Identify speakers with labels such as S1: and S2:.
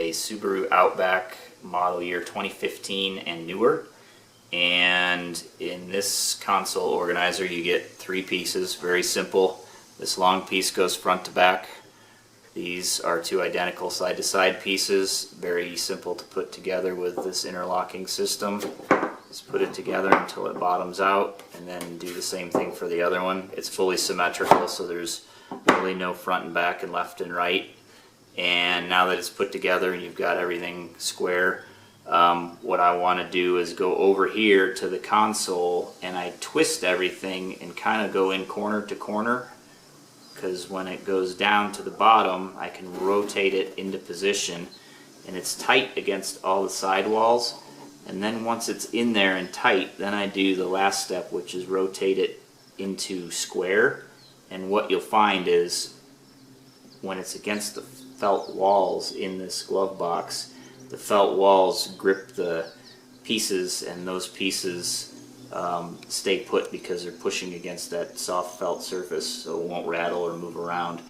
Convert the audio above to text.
S1: a Subaru Outback model year 2015 and newer. And in this console organizer you get three pieces, very simple. This long piece goes front to back. These are two identical side-to-side pieces, very simple to put together with this interlocking system. Just put it together until it bottoms out and then do the same thing for the other one. It's fully symmetrical, so there's really no front and back and left and right. And now that it's put together and you've got everything square, what I want to do is go over here to the console and I twist everything and kind of go in corner to corner, because when it goes down to the bottom I can rotate it into position and it's tight against all the sidewalls. And then once it's in there and tight, then I do the last step, which is rotate it into square. And what you'll find is when it's against the felt walls in this glove box, the felt walls grip the pieces, and those pieces stay put because they're pushing against that soft felt surface, so it won't rattle or move around.